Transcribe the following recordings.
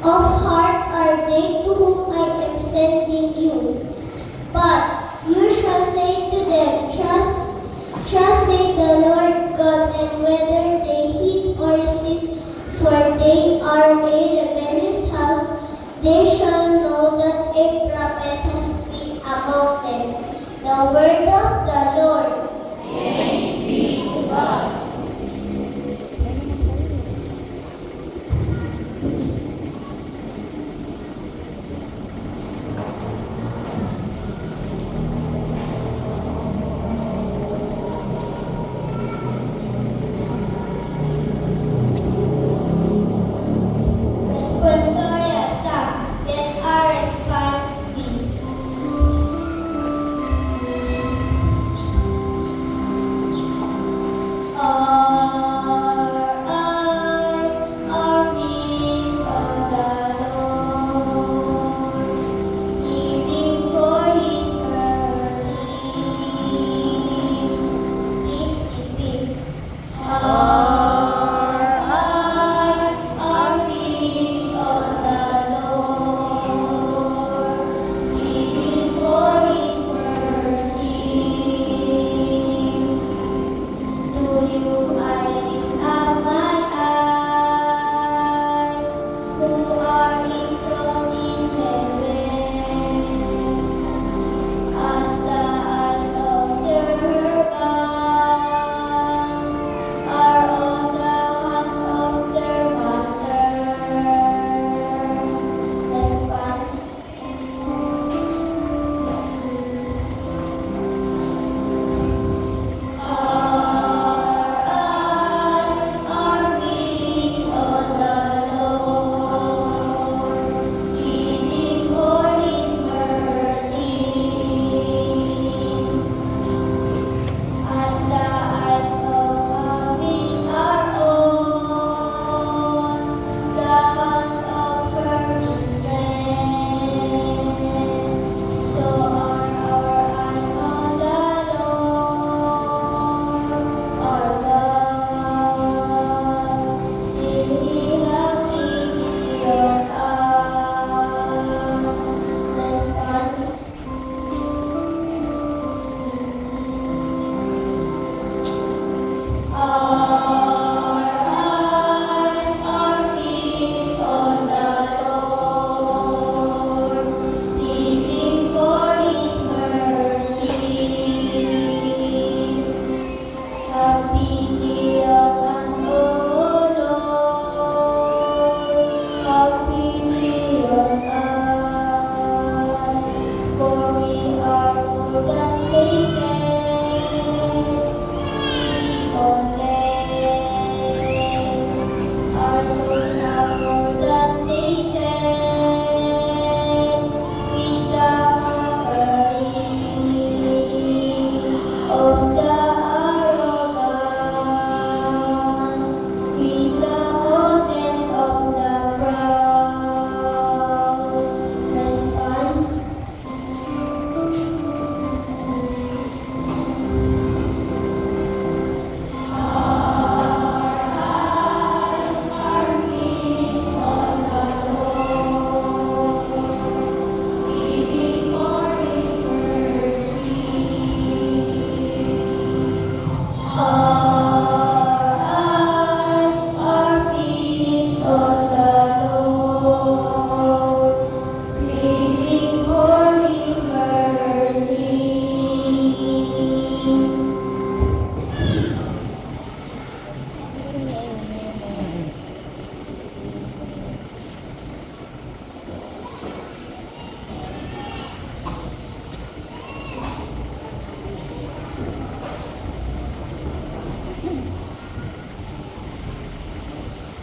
of heart are they to whom I am sending you. But you shall say to them, Trust in the Lord God, and whether they heed or resist, for they are a rebellious house, they shall know that a prophet has been among them. The word of the Lord. Thanks be to God. Responsorial Psalm. Let our response be. Our eyes are fixed on the Lord, living for His mercy. Please repeat. Our eyes are fixed on the Lord, living for His mercy. To you I lift up my eyes, who are enthroned in heaven. As the eyes of servants are on the hands of their masters. Response. Our eyes are fixed on the Lord, living for His mercy. As the eyes of having are on the hands of firm strength, so are our eyes on the Lord, our God, till He have pity on us. Response. Our eyes are fixed on the Lord, living for His mercy. Have pity on us, O Lord, have pity on us, for we are more than Satan. Our souls are more than Satan, with the mockery of the arrogant, with the contempt of the proud. Response.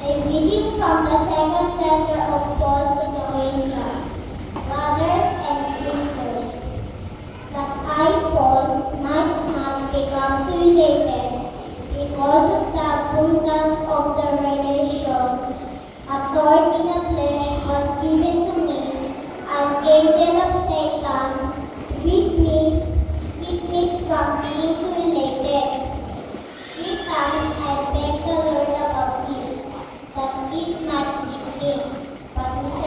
A reading from the second letter of Paul to the Corinthians. Brothers and sisters, that I, Paul, might not become too elated because of the abundance of the revelation, a thorn in the flesh was given to me, an angel of Satan, with me from being too elated. 3 times I begged the Lord about this, that it might be clean. But He said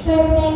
perfect